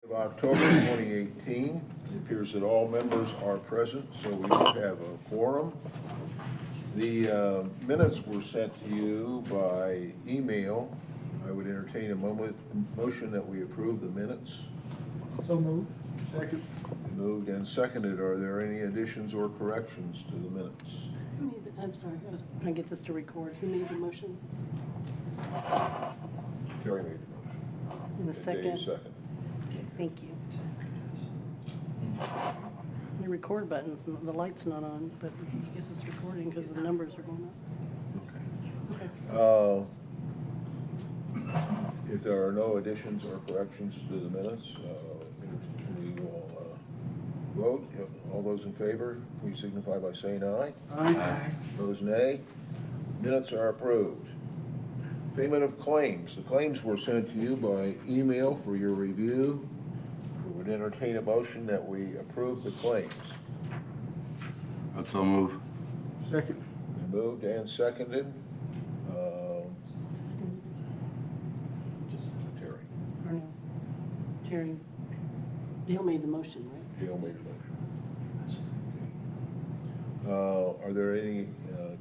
Of October 2018. It appears that all members are present, so we have a quorum. The minutes were sent to you by email. I would entertain a motion that we approve the minutes. So moved. Second. Moved and seconded. Are there any additions or corrections to the minutes? I'm sorry, I was trying to get this to record. Who made the motion? Terry made the motion. In the And second? Dave seconded. Okay, thank you. The record button's, the light's not on, but I guess it's recording because the numbers are going up. Okay. If there are no additions or corrections to the minutes, we will vote. All those in favor, please signify by saying aye. Aye. Opposed, nay. Minutes are approved. Payment of claims. The claims were sent to you by email for your review. We would entertain a motion that we approve the claims. I'd so move. Second. Moved and seconded. Terry. Or no? Terry, Dale made the motion, right? Dale made the motion. Are there any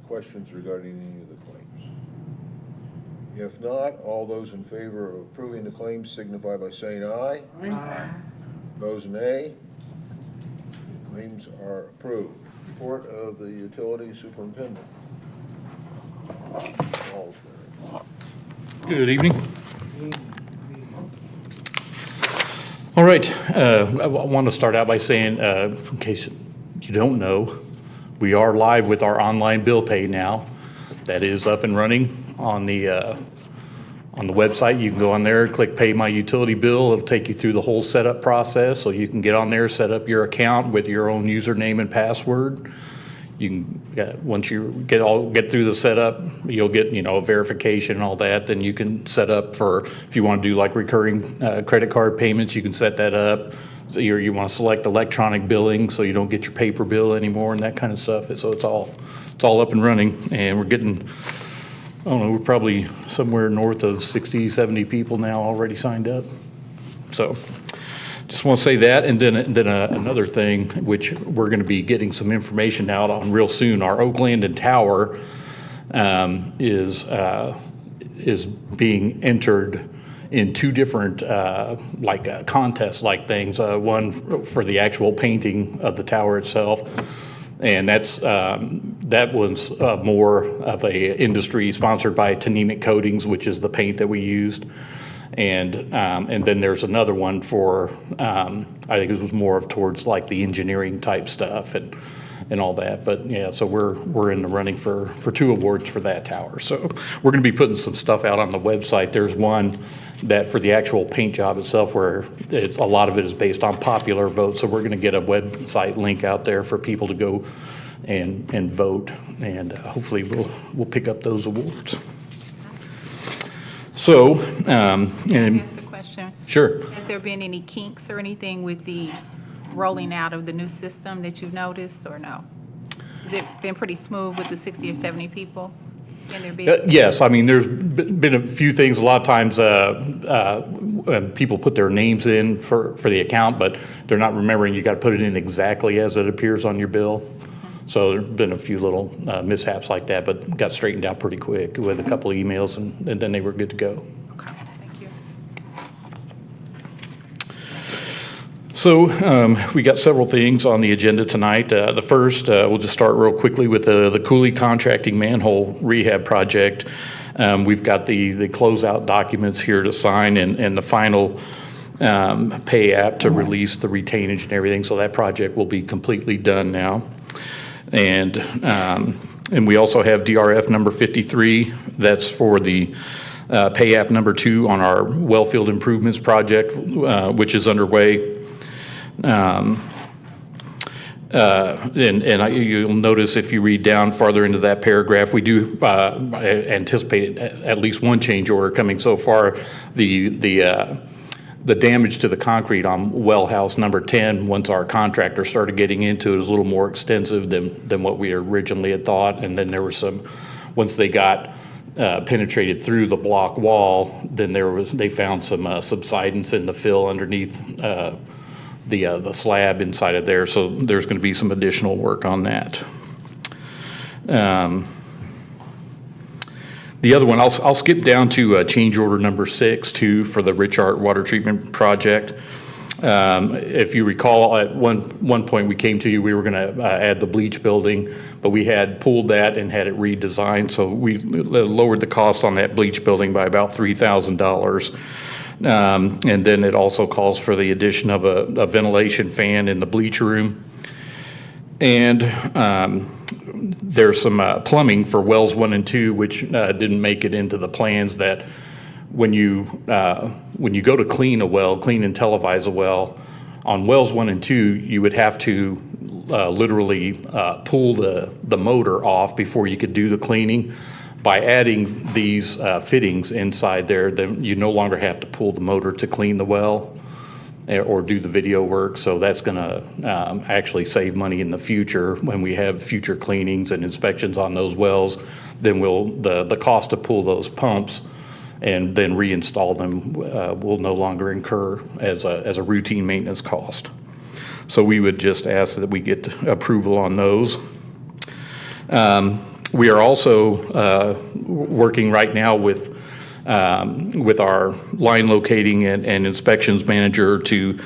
questions regarding any of the claims? If not, all those in favor of approving the claims signify by saying aye. Aye. Opposed, nay. Claims are approved. Report of the utility superintendent. Salisbury. Good evening. All right, I want to start out by saying, in case you don't know, we are live with our online bill pay now. That is up and running on the website. You can go on there, click Pay My Utility Bill. It'll take you through the whole setup process, so you can get on there, set up your account with your own username and password. You can, once you get through the setup, you'll get, a verification and all that. Then you can set up for, if you want to do like recurring credit card payments, you can set that up. So you want to select electronic billing, so you don't get your paper bill anymore and that kind of stuff. So it's all up and running, and we're getting, I don't know, we're probably somewhere north of 60, 70 people now already signed up. So just want to say that. And then another thing, which we're going to be getting some information out on real soon, our Oak Landing Tower is being entered in two different contest-like things. One for the actual painting of the tower itself, and that was more of a industry sponsored by Tanemic Coatings, which is the paint that we used. And then there's another one for, I think it was more of towards like the engineering type stuff and all that. But yeah, so we're in the running for two awards for that tower. So we're going to be putting some stuff out on the website. There's one that for the actual paint job itself, where a lot of it is based on popular vote. So we're going to get a website link out there for people to go and vote, and hopefully we'll pick up those awards. So, Can I ask a question? Sure. Has there been any kinks or anything with the rolling out of the new system that you've noticed, or no? Has it been pretty smooth with the 60 or 70 people? Can there be? Yes, I mean, there's been a few things. A lot of times people put their names in for the account, but they're not remembering you got to put it in exactly as it appears on your bill. So there's been a few little mishaps like that, but got straightened out pretty quick with a couple of emails, and then they were good to go. Okay, thank you. So we got several things on the agenda tonight. The first, we'll just start real quickly with the Coulee contracting manhole rehab project. We've got the closeout documents here to sign and the final pay app to release the retainage and everything. So that project will be completely done now. And we also have DRF number 53. That's for the pay app number 2 on our wellfield improvements project, which is underway. You'll notice if you read down farther into that paragraph, we do anticipate at least one change order coming so far. The damage to the concrete on well house number 10, once our contractor started getting into it, was a little more extensive than what we originally had thought. And then there was once they got penetrated through the block wall, then they found some subsidence in the fill underneath the slab inside of there. So there's going to be some additional work on that. The other one, I'll skip down to change order number 6 too for the Richhart water treatment project. If you recall, at one point we came to you, we were going to add the bleach building, but we had pulled that and had it redesigned. So we lowered the cost on that bleach building by about $3,000. And then it also calls for the addition of a ventilation fan in the bleach room. And there's some plumbing for wells 1 and 2, which didn't make it into the plans. That when you go to clean a well, clean and televise a well, on wells 1 and 2, you would have to literally pull the motor off before you could do the cleaning. By adding these fittings inside there, then you no longer have to pull the motor to clean the well or do the video work. So that's going to actually save money in the future when we have future cleanings and inspections on those wells. Then the cost to pull those pumps and then reinstall them will no longer incur as a routine maintenance cost. So we would just ask that we get approval on those. We are also working right now with our line locating and inspections manager to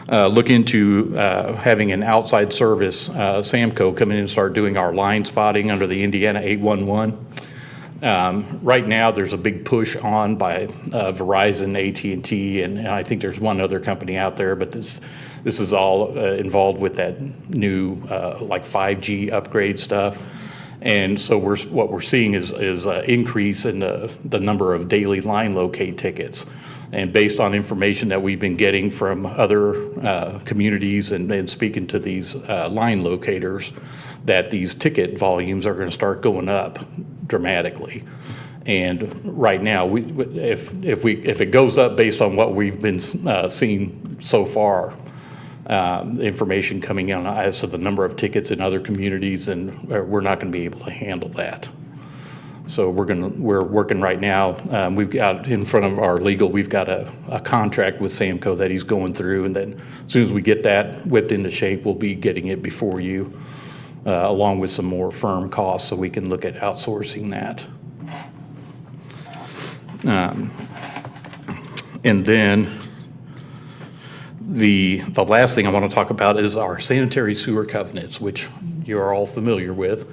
look into having an outside service, Samco, come in and start doing our line spotting under the Indiana 811. Right now, there's a big push on by Verizon, AT&T, and I think there's one other company out there, but this is all involved with that new like 5G upgrade stuff. And so what we're seeing is an increase in the number of daily line locate tickets. And based on information that we've been getting from other communities and speaking to these line locators, that these ticket volumes are going to start going up dramatically. And right now, if it goes up based on what we've been seeing so far, information coming in as to the number of tickets in other communities, and we're not going to be able to handle that. So we're working right now. We've got in front of our legal, we've got a contract with Samco that he's going through, and then as soon as we get that whipped into shape, we'll be getting it before you, along with some more firm costs, so we can look at outsourcing that. And then the last thing I want to talk about is our sanitary sewer covenants, which you are all familiar with.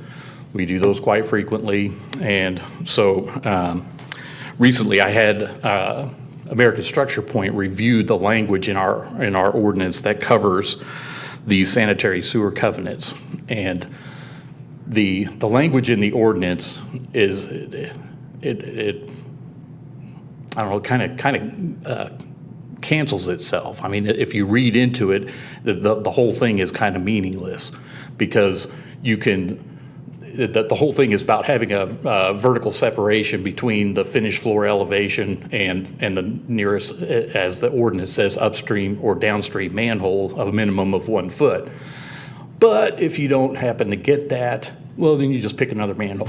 We do those quite frequently. And so recently I had American Structure Point reviewed the language in our ordinance that covers these sanitary sewer covenants. And the language in the ordinance is, it I don't know, kind of cancels itself. I mean, if you read into it, the whole thing is kind of meaningless, because the whole thing is about having a vertical separation between the finished floor elevation and the nearest, as the ordinance says, upstream or downstream manhole of a minimum of 1 foot. But if you don't happen to get that, well, then you just pick another manhole.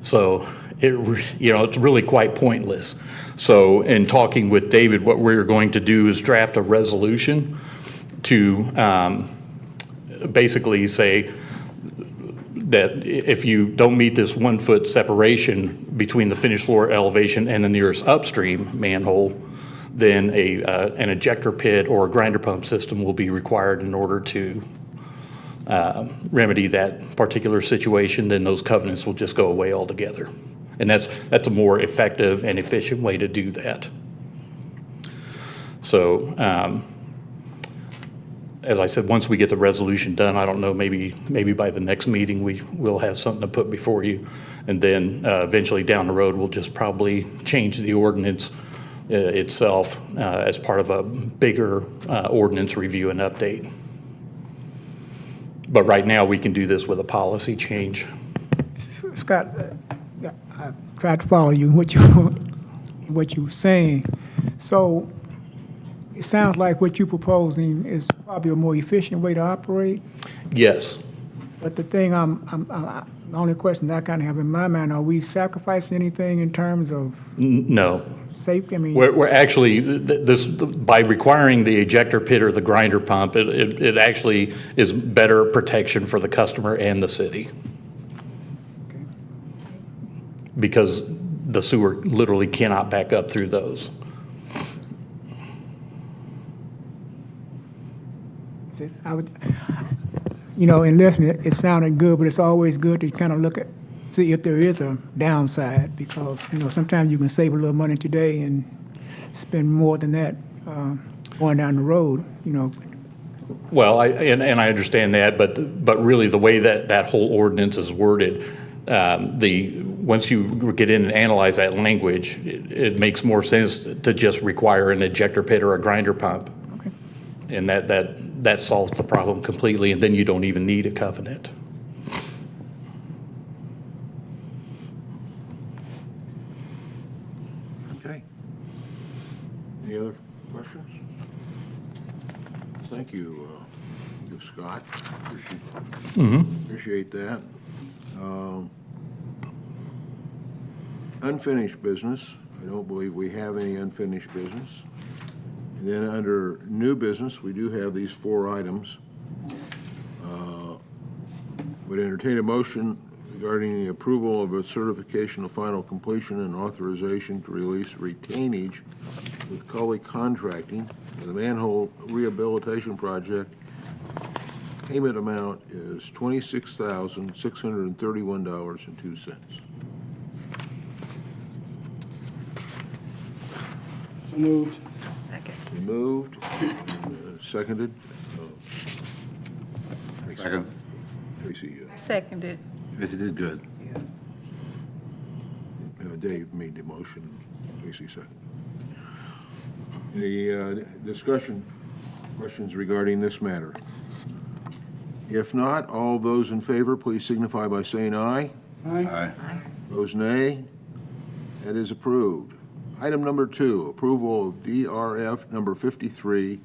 So it's really quite pointless. So in talking with David, what we're going to do is draft a resolution to basically say that if you don't meet this 1 foot separation between the finished floor elevation and the nearest upstream manhole, then an ejector pit or a grinder pump system will be required in order to remedy that particular situation. Then those covenants will just go away altogether. And that's a more effective and efficient way to do that. So, as I said, once we get the resolution done, I don't know, maybe by the next meeting we'll have something to put before you. And then eventually down the road, we'll just probably change the ordinance itself as part of a bigger ordinance review and update. But right now, we can do this with a policy change. Scott, I tried to follow you, what you were saying. So it sounds like what you're proposing is probably a more efficient way to operate. Yes. But the thing The only question I kind of have in my mind, are we sacrificing anything in terms of No. safety? I mean, We're actually, this, by requiring the ejector pit or the grinder pump, it actually is better protection for the customer and the city. Because the sewer literally cannot back up through those. I would, you know, in listening, it sounded good, but it's always good to kind of look at, see if there is a downside, because, you know, sometimes you can save a little money today and spend more than that going down the road, you know. Well, and I understand that, but really the way that whole ordinance is worded, once you get in and analyze that language, it makes more sense to just require an ejector pit or a grinder pump. Okay. And that solves the problem completely, and then you don't even need a covenant. Okay. Any other questions? Thank you, Scott. Appreciate that. Unfinished business. I don't believe we have any unfinished business. And then under new business, we do have these 4 items. Would entertain a motion regarding the approval of a certification of final completion and authorization to release retainage with Coulee Contracting for the Manhole Rehabilitation Project. Payment amount is $26,631.02. So moved. Second. Been moved, and, seconded. Second. Tracy, Seconded. Tracy did good. Dave made the motion, Tracy seconded. Any discussion, questions regarding this matter? If not, all those in favor, please signify by saying aye. Aye. Opposed, nay. That is approved. Item number 2, approval of DRF number 53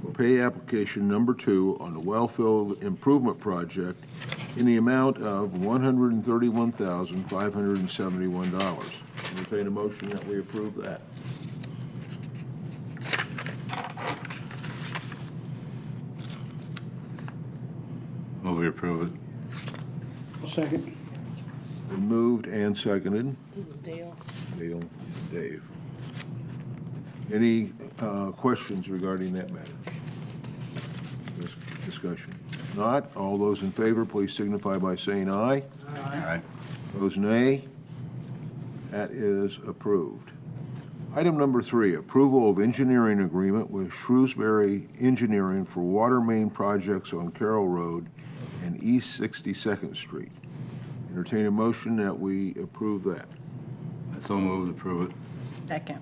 for pay application number 2 on the Wellfield Improvement Project in the amount of $131,571. Entertain a motion that we approve that. Move we approve it. I'll second. Been moved and seconded. It was Dale. Dale, Dave. Any questions regarding that matter? This discussion. If not, all those in favor, please signify by saying aye. Aye. Opposed, nay. That is approved. Item number 3, approval of engineering agreement with Shrewsbury Engineering for water main projects on Carroll Road and East 62nd Street. Entertain a motion that we approve that. I so moved, approve it. Second.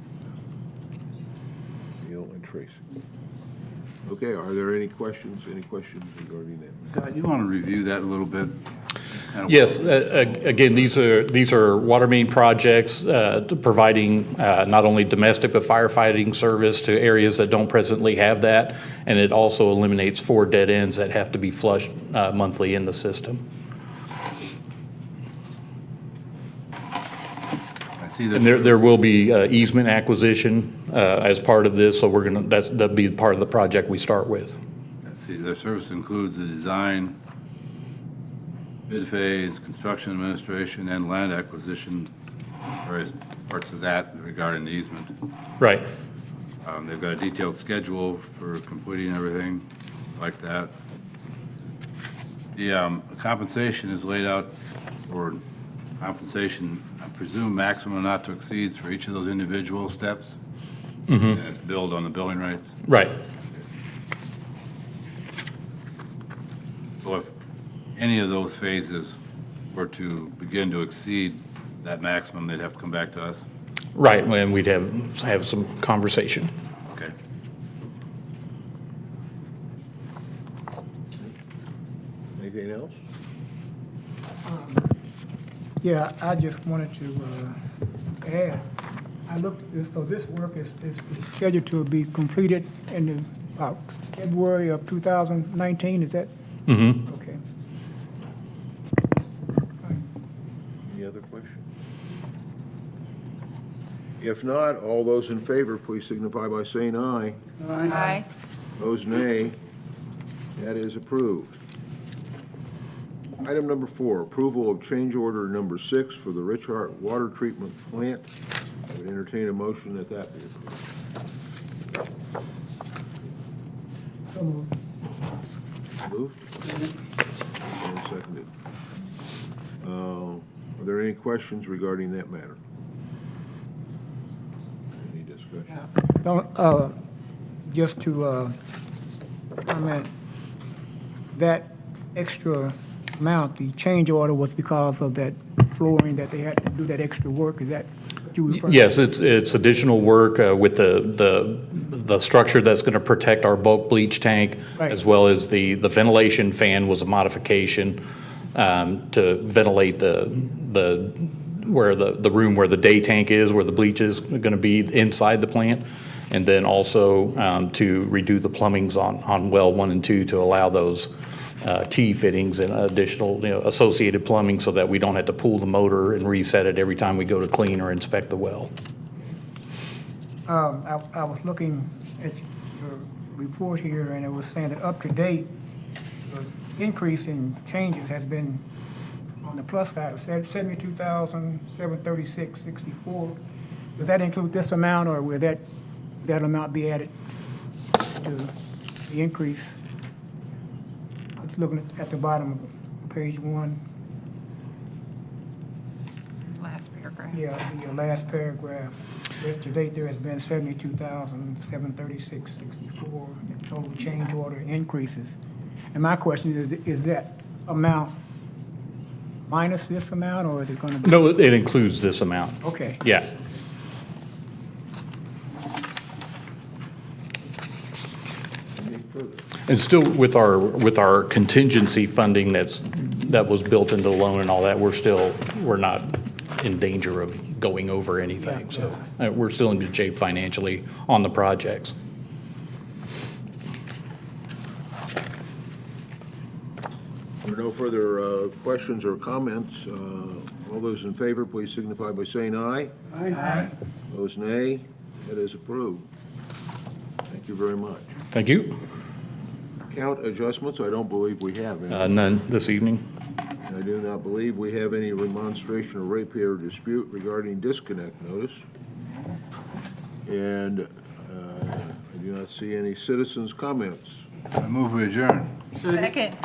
Neil and Tracy. Okay, are there any questions? Any questions regarding that? Scott, you want to review that a little bit? Yes, again, these are water main projects providing not only domestic but firefighting service to areas that don't presently have that, and it also eliminates 4 dead ends that have to be flushed monthly in the system. I see And that. there will be easement acquisition as part of this, so that'll be part of the project we start with. See, their service includes the design, bid phase, construction administration, and land acquisition, various parts of that regarding the easement. Right. They've got a detailed schedule for completing everything like that. The compensation is laid out for compensation, I presume maximum not to exceeds for each of those individual steps. And it's billed on the billing rates. Right. So if any of those phases were to begin to exceed that maximum, they'd have to come back to us? Right, and we'd have some conversation. Okay. Anything else? Yeah, I just wanted to add, I looked at this, so this work is scheduled to be completed in about February of 2019, is that? Mm-hmm. Okay. If not, all those in favor, please signify by saying aye. Aye. Opposed, nay. That is approved. Item number 4, approval of change order number 6 for the Richhart Water Treatment Plant. I would entertain a motion that that be approved. So moved. Moved? And seconded. Are there any questions regarding that matter? Any discussion? Don't, just to comment, that extra amount, the change order was because of that flooring, that they had to do that extra work, is that what you were referring to? Yes, it's additional work with the structure that's going to protect our bulk bleach tank, Right. as well as the ventilation fan was a modification to ventilate the room where the day tank is, where the bleach is going to be inside the plant, and then also to redo the plumbings on well 1 and 2 to allow those T fittings and additional, associated plumbing so that we don't have to pull the motor and reset it every time we go to clean or inspect the well. I was looking at your report here, and it was saying that up to date, the increase in changes has been on the plus side of 72,736.64. Does that include this amount, or will that amount be added to the increase? I'm just looking at the bottom of page 1. Last paragraph. Yeah, the last paragraph. Yes, to date, there has been 72,736.64 total change order increases. And my question is that amount minus this amount, or is it going to be? No, it includes this amount. Okay. Yeah. Any further? And still with our contingency funding that was built into the loan and all that, we're not in danger of going over anything. So we're still in good shape financially on the projects. There are no further questions or comments. All those in favor, please signify by saying aye. Aye. Opposed, nay. That is approved. Thank you very much. Thank you. Count adjustments, I don't believe we have any. None this evening. I do not believe we have any remonstration or ratepayer dispute regarding disconnect notice. And I do not see any citizens' comments. I move we adjourn. Second.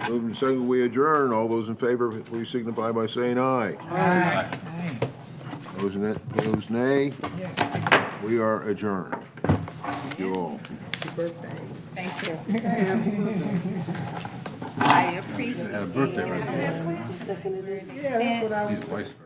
Moving and seconded, we adjourn. All those in favor, please signify by saying aye. Aye. Opposed, nay. We are adjourned. Thank you all. Thank you. I appreciate it. Had a birthday right there. Seconded it. He's vice president.